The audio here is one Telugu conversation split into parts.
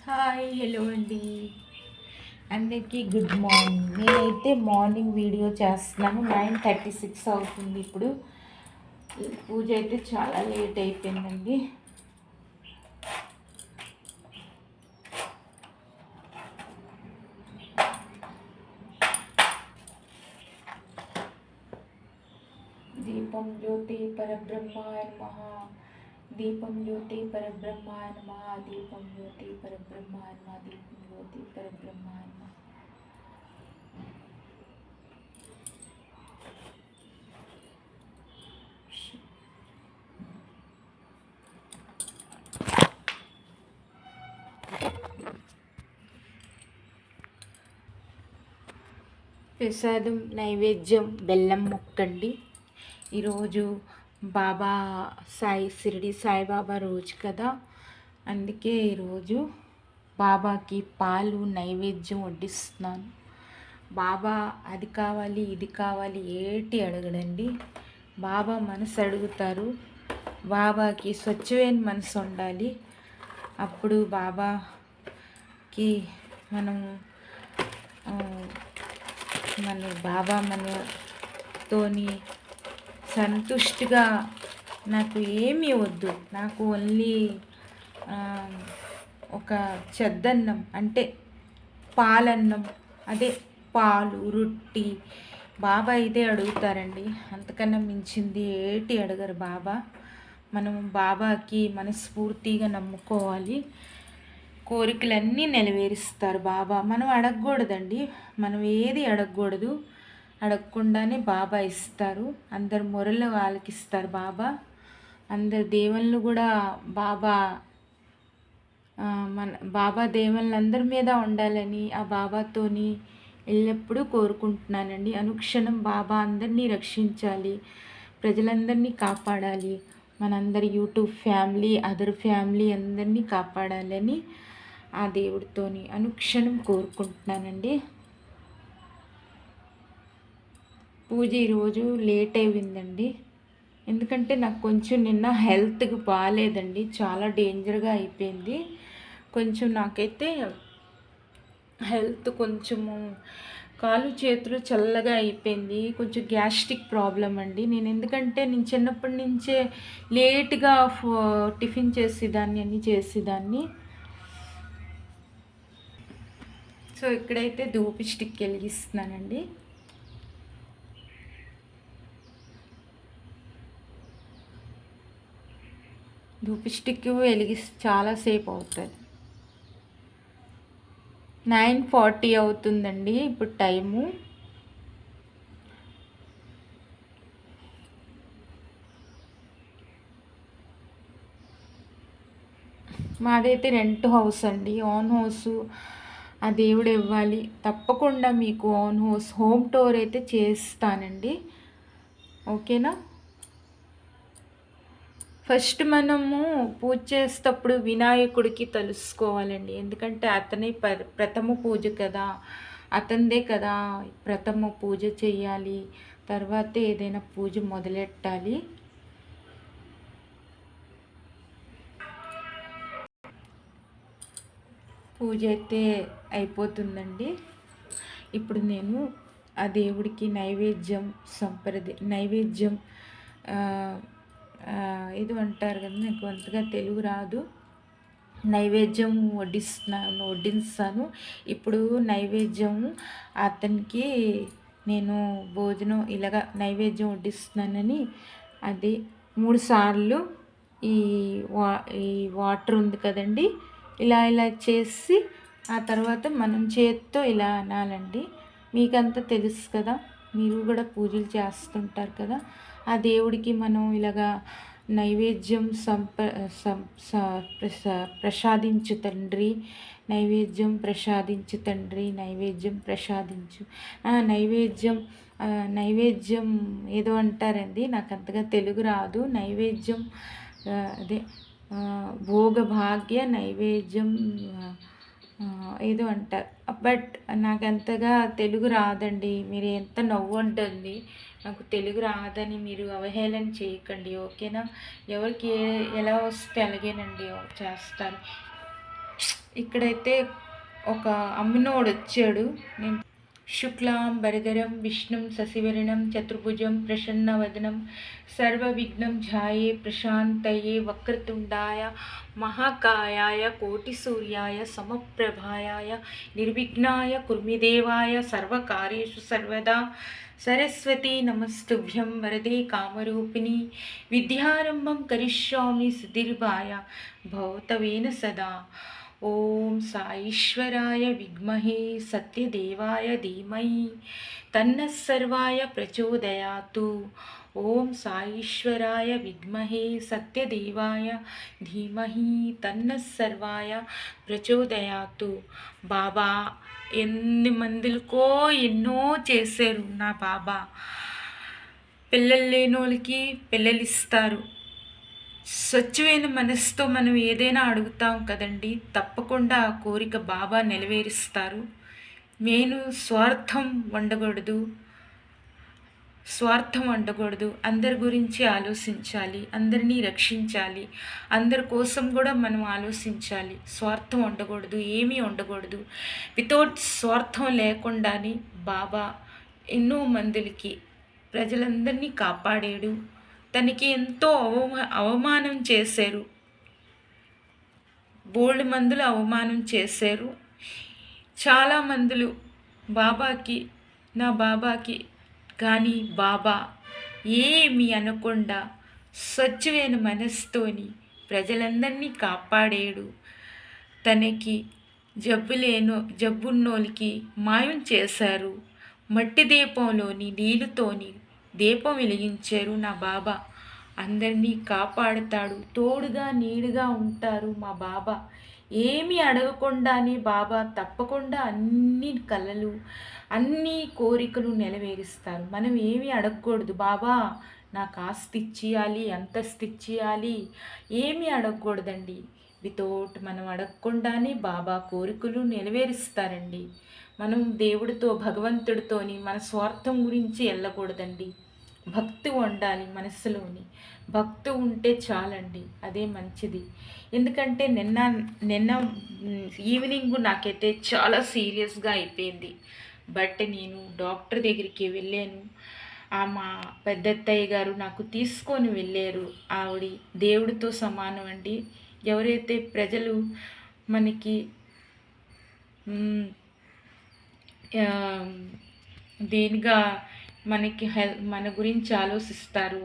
హాయ్ హలో అండి, అందరికీ గుడ్ మార్నింగ్. నేనైతే మార్నింగ్ వీడియో చేస్తున్నాను. 9:36 అవుతుంది ఇప్పుడు. పూజ అయితే చాలా లేట్ అయిపోయిందండి. దీపం జ్యోతి పరబ్రహ్మాయ నమః. దీపం జ్యోతి పరబ్రహ్మాయ నమః. దీపం జ్యోతి పరబ్రహ్మాయ నమః. దీపం జ్యోతి పరబ్రహ్మాయ నమః. ప్రసాదం నైవేద్యం బెల్లం ముక్కండి. ఈరోజు బాబా షిరిడి సాయిబాబా రోజు కదా, అందుకే ఈరోజు బాబాకి పాలు నైవేద్యం వడ్డిస్తున్నాను. బాబా అది కావాలి ఇది కావాలి ఏటి అడగడండి. బాబా మనసు అడుగుతారు. బాబాకి స్వచ్ఛమైన మనసు ఉండాలి. అప్పుడు బాబాకి బాబా మనతోని సంతుష్టిగా నాకు ఏమీ వద్దు, నాకు ఓన్లీ ఒక చెద్దన్నం అంటే పాలన్నం, అదే పాలు రొట్టి, బాబా ఇదే అడుగుతారండి. అంతకన్నా మించింది ఏటి అడగరు బాబా. మనం బాబాకి మనస్ఫూర్తిగా నమ్ముకోవాలి. కోరికలన్నీ నెరవేరుస్తారు బాబా. మనం అడగకూడదండి, మనం ఏది అడగకూడదు. అడగకుండానే బాబా ఇస్తారు. అందరు మొరలు ఆలకిస్తారు బాబా. అందరు దేవుళ్ళు కూడా బాబా దేవుళ్ళు అందరి మీద ఉండాలని ఆ బాబాతోని ఎల్లప్పుడూ కోరుకుంటున్నానండి. అనుక్షణం బాబా అందరినీ రక్షించాలి, ప్రజలందరినీ కాపాడాలి, మనందరి యూట్యూబ్ ఫ్యామిలీ అదర్ ఫ్యామిలీ అందరినీ కాపాడాలని ఆ దేవుడితోని అనుక్షణం కోరుకుంటున్నానండి. పూజ ఈరోజు లేట్ అయిందండి, ఎందుకంటే నాకు కొంచెం నిన్న హెల్త్కి బాగాలేదండి, చాలా డేంజర్గా అయిపోయింది. కొంచెం నాకైతే హెల్త్ కొంచెము కాలు చేతులు చల్లగా అయిపోయింది. కొంచెం గ్యాస్ట్రిక్ ప్రాబ్లం అండి. ఎందుకంటే నేను చిన్నప్పటి నుంచే లేట్గా టిఫిన్ చేసేదాన్ని, అన్నీ చేసేదాన్ని. సో ఇక్కడైతే ధూపి స్టిక్ వెలిగిస్తున్నానండి. ధూపి స్టిక్ చాలాసేపు అవుతుంది. 9:40 అవుతుందండి ఇప్పుడు టైము. మాదైతే రెంట్ హౌస్ అండి. ఓన్ హౌస్ ఆ దేవుడు ఇవ్వాలి. తప్పకుండా మీకు ఓన్ హౌస్ హోమ్ టూర్ అయితే చేస్తానండి, ఓకేనా. ఫస్ట్ మనము పూజ చేసేటప్పుడు వినాయకుడికి తెలుసుకోవాలండి, ఎందుకంటే అతనే ప్రథమ పూజ కదా, అతనిదే కదా ప్రథమ పూజ చేయాలి. తర్వాత ఏదైనా పూజ మొదలెట్టాలి. పూజ అయితే అయిపోతుందండి. ఇప్పుడు నేను ఆ దేవుడికి నైవేద్యం ఇది అంటారు కదా, నాకు అంతగా తెలుగు రాదు. నైవేద్యం వడ్డిస్తాను. ఇప్పుడు నైవేద్యం అతనికి నేను భోజనం ఇలాగ నైవేద్యం వడ్డిస్తున్నానని అది 3 సార్లు ఈ వాటర్ ఉంది కదండి, ఇలా చేసి ఆ తర్వాత మనం చేత్తో ఇలా అనాలండి. మీకంతా తెలుసు కదా, మీరు కూడా పూజలు చేస్తుంటారు కదా. ఆ దేవుడికి మనం ఇలాగా నైవేద్యం ప్రసాదించు తండ్రి, నైవేద్యం ప్రసాదించు తండ్రి, నైవేద్యం ప్రసాదించు. నైవేద్యం ఏదో అంటారండి, నాకు అంతగా తెలుగు రాదు. నైవేద్యం అదే భోగభాగ్య నైవేద్యం ఏదో అంటారు, బట్ నాకు అంతగా తెలుగు రాదండి. మీరు ఎంత నవ్వు ఉంటుంది, నాకు తెలుగు రాదని మీరు అవహేళన చేయకండి, ఓకేనా. ఎవరికి ఎలా వస్తే అలాగేనండి చేస్తాను. ఇక్కడైతే ఒక అమ్మినోడు వచ్చాడు. నేను శుక్లాం వరదరం విష్ణుం శశివర్ణం చతుర్భుజం ప్రసన్నవదనం సర్వవిఘ్నం ఝాయే ప్రశాంతయే వక్రతుండాయ మహాకాయాయ కోటిసూర్యాయ సమప్రభాయాయ నిర్విఘ్నాయ కుర్మిదేవాయ సర్వకార్యేషు సర్వదా సరస్వతి నమస్తుభ్యం వరదే కామరూపిణి విద్యారంభం కరిష్యామి సుదీర్ఘాయ భవతవేన సదా. ఓం సాईश्वराय విద్మహే సత్యదేవాయ ధీమహి తన్నః సర్వాయ ప్రచోదయాతు. ఓం సాईश्वराय విద్మహే సత్యదేవాయ ధీమహి తన్నః సర్వాయ ప్రచోదయాతు. బాబా ఎన్ని మందికో ఎన్నో చేశారు నా బాబా. పిల్లలు లేని వాళ్ళకి పిల్లలు ఇస్తారు. స్వచ్ఛమైన మనసుతో మనం ఏదైనా అడుగుతాం కదండి, తప్పకుండా ఆ కోరిక బాబా నెరవేరుస్తారు. నేను స్వార్థం ఉండకూడదు. అందరి గురించి ఆలోచించాలి, అందరినీ రక్షించాలి, అందరి కోసం కూడా మనం ఆలోచించాలి. స్వార్థం ఉండకూడదు, ఏమీ ఉండకూడదు. వితౌట్ స్వార్థం లేకుండానే బాబా ఎన్నో మందికి ప్రజలందరినీ కాపాడాడు. తనకి ఎంతో అవమానం చేశారు, బోల్డ్ మందులు అవమానం చేశారు. చాలా మందులు నా బాబాకి కానీ బాబా ఏమి అనకుండా స్వచ్ఛమైన మనసుతోని ప్రజలందరినీ కాపాడాడు. తనకి జబ్బున్నోళ్ళకి మాయం చేశారు. మట్టి దీపంలోని నీళ్ళతోని దీపం వెలిగించారు నా బాబా. అందరినీ కాపాడుతాడు, తోడుగా నీడుగా ఉంటారు మా బాబా. ఏమీ అడగకుండానే బాబా తప్పకుండా అన్ని కలలు అన్ని కోరికలు నెరవేరుస్తారు. మనం ఏమీ అడగకూడదు. బాబా నాకు ఆస్తి ఇచ్చేయాలి, అంతస్తు ఇచ్చేయాలి, ఏమీ అడగకూడదండి. వితౌట్ మనం అడగకుండానే బాబా కోరికలు నెరవేరుస్తారండి. మనం దేవుడితో భగవంతుడితోని మన స్వార్థం గురించి వెళ్ళకూడదండి. భక్తి ఉండాలి మనసులోని. భక్తి ఉంటే చాలండి, అదే మంచిది. ఎందుకంటే నిన్న ఈవినింగ్ నాకైతే చాలా సీరియస్గా అయిపోయింది. బట్ నేను డాక్టర్ దగ్గరికి వెళ్ళాను. మా పెద్దత్తయ్య గారు నాకు తీసుకొని వెళ్ళారు. ఆవిడ దేవుడితో సమానం అండి. ఎవరైతే ప్రజలు మనకి దేనిగా మనకి మన గురించి ఆలోచిస్తారు,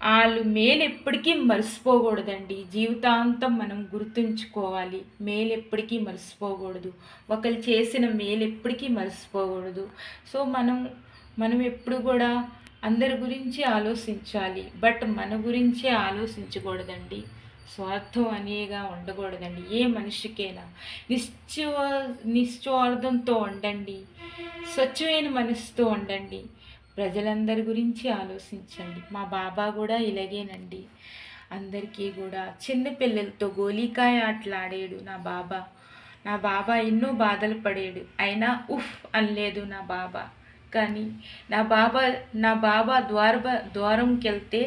వాళ్ళు మేలు ఎప్పటికీ మర్చిపోకూడదండి. జీవితాంతం మనం గుర్తుంచుకోవాలి. మేలు ఎప్పటికీ మర్చిపోకూడదు. ఒకరు చేసిన మేలు ఎప్పటికీ మర్చిపోకూడదు. సో మనం ఎప్పుడు కూడా అందరి గురించి ఆలోచించాలి, బట్ మన గురించే ఆలోచించకూడదండి. స్వార్థం అనేగా ఉండకూడదండి. ఏ మనిషికైనా నిశ్చవార్థంతో ఉండండి, స్వచ్ఛమైన మనసుతో ఉండండి. ప్రజలందరి గురించి ఆలోచించండి. మా బాబా కూడా ఇలాగేనండి. అందరికీ కూడా చిన్నపిల్లలతో గోలీకాయ ఆటలాడాడు నా బాబా ఎన్నో బాధలు పడాడు. అయినా ఉఫ్ అనలేదు నా బాబా. కానీ నా బాబా ద్వారంకి వెళ్తే,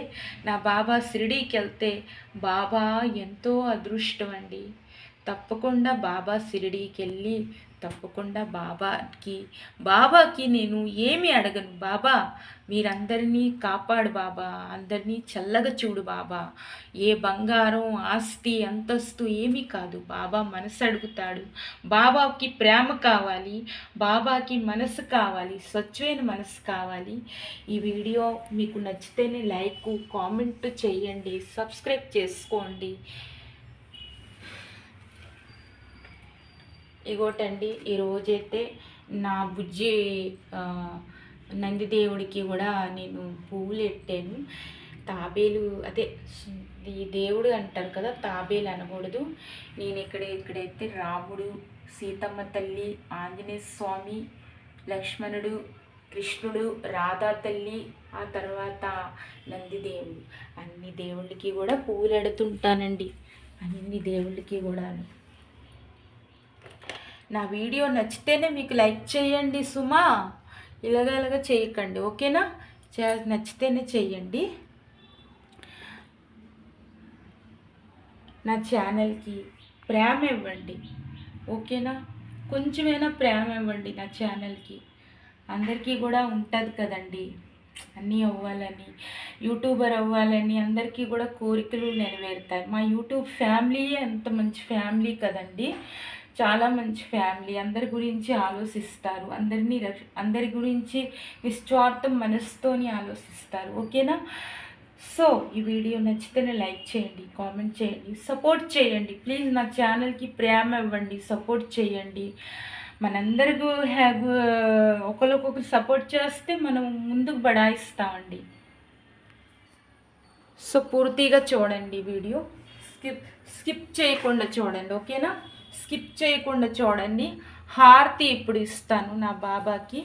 నా బాబా షిరిడీకి వెళ్తే బాబా ఎంతో అదృష్టం అండి. తప్పకుండా బాబా షిరిడీకి వెళ్ళి తప్పకుండా బాబాకి నేను ఏమి అడగను. బాబా మీరందరినీ కాపాడు బాబా, అందరినీ చల్లగా చూడు బాబా. ఏ బంగారం ఆస్తి అంతస్తు ఏమీ కాదు. బాబా మనసు అడుగుతాడు. బాబాకి ప్రేమ కావాలి, బాబాకి మనసు కావాలి, స్వచ్ఛమైన మనసు కావాలి. ఈ వీడియో మీకు నచ్చితేనే లైక్ కామెంట్ చేయండి, సబ్స్క్రైబ్ చేసుకోండి. ఇగోటండి, ఈరోజైతే నా బుజ్జి నందిదేవుడికి కూడా నేను పువ్వులు పెట్టాను. తాబేలు అదే ఈ దేవుడు అంటారు కదా, తాబేలు అనకూడదు. నేను ఇక్కడైతే రాముడు, సీతమ్మ తల్లి, ఆంజనేయ స్వామి, లక్ష్మణుడు, కృష్ణుడు, రాధా తల్లి, ఆ తర్వాత నందిదేవుడు, అన్ని దేవుళ్ళకి కూడా పువ్వులు ఎడుతుంటానండి. అన్ని దేవుళ్ళకి కూడా. నా వీడియో నచ్చితేనే మీకు లైక్ చేయండి సుమా, ఇలాగ చేయకండి, ఓకేనా? నచ్చితేనే చెయ్యండి. నా ఛానల్కి ప్రేమ ఇవ్వండి, ఓకేనా? కొంచెమైనా ప్రేమ ఇవ్వండి నా ఛానల్కి. అందరికీ కూడా ఉంటుంది కదండి అన్నీ అవ్వాలని, యూట్యూబర్ అవ్వాలని అందరికీ కూడా కోరికలు నెరవేరుతాయి. మా యూట్యూబ్ ఫ్యామిలీయే ఎంత మంచి ఫ్యామిలీ కదండి, చాలా మంచి ఫ్యామిలీ. అందరి గురించి ఆలోచిస్తారు, అందరి గురించి నిస్వార్థం మనసుతోని ఆలోచిస్తారు, ఓకేనా? సో ఈ వీడియో నచ్చితేనే లైక్ చేయండి, కామెంట్ చేయండి, సపోర్ట్ చేయండి ప్లీజ్. నా ఛానల్కి ప్రేమ ఇవ్వండి, సపోర్ట్ చేయండి. మనందరికీ ఒకరికొకరు సపోర్ట్ చేస్తే మనం ముందుకు బడాయిస్తామండి. సో పూర్తిగా చూడండి వీడియో, స్కిప్ చేయకుండా చూడండి, ఓకేనా? స్కిప్ చేయకుండా చూడండి. హారతి ఇప్పుడు ఇస్తాను నా బాబాకి.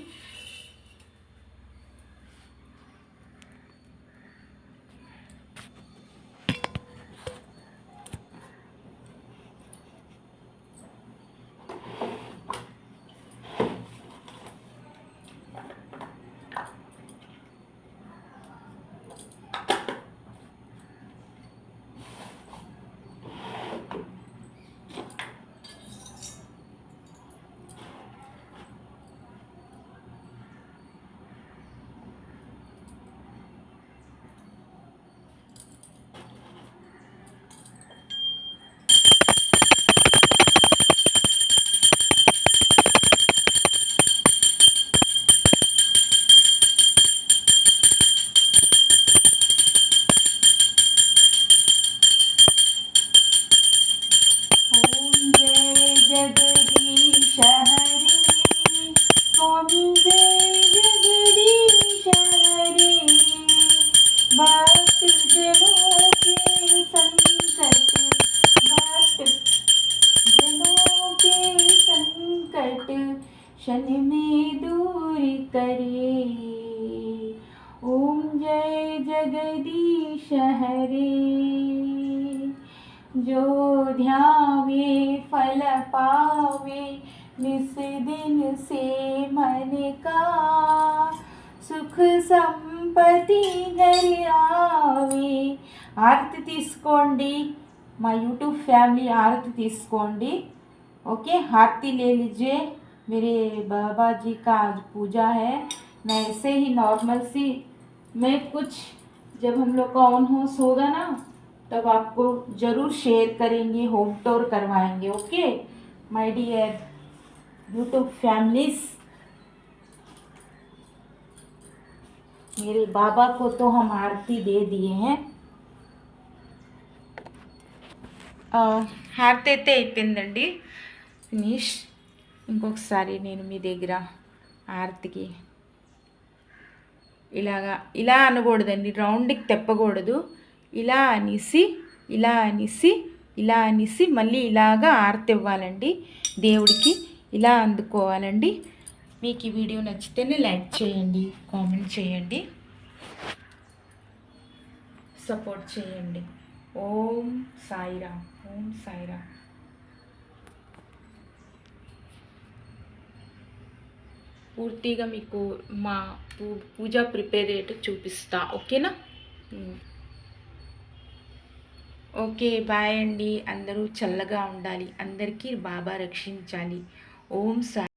क्षण में दूर करे। ओम जय जगदीश हरे। जो ध्यावे फल पावे, निस दिन से मन का सुख संपत्ति घर आवे। आरती తీసుకోండి, మా యూట్యూబ్ ఫ్యామిలీ आरती తీసుకోండి, ओके? आरती ले लीजिए। मेरे बाबा जी का आज पूजा है। मैं ऐसे ही नॉर्मल सी मैं कुछ जब हम लोग का ऑन हाउस होगा ना तब आपको ज़रूर शेयर करेंगे, होम टूर करवाएंगे, okay my dear YouTube families. मेरे बाबा को तो हम आरती दे दिए हैं। హారతి అయితే అయిపోయిందండి, ఫినిష్. ఇంకొకసారి నేను మీ దగ్గర ఆరతికి ఇలా అనకూడదండి, రౌండ్కి తెప్పకూడదు. ఇలా అనేసి మళ్ళీ ఇలాగా ఆరతి ఇవ్వాలండి దేవుడికి, ఇలా అందుకోవాలండి. మీకు ఈ వీడియో నచ్చితేనే లైక్ చేయండి, కామెంట్ చేయండి, సపోర్ట్ చేయండి. ఓం సాయిరామ్, ఓం సాయిరామ్. పూర్తిగా మీకు మా పూజ ప్రిపేర్ చూపిస్తా, ఓకేనా? ఓకే బాయ్ అండి. అందరూ చల్లగా ఉండాలి, అందరికీ బాబా రక్షించాలి. ఓం సాయి.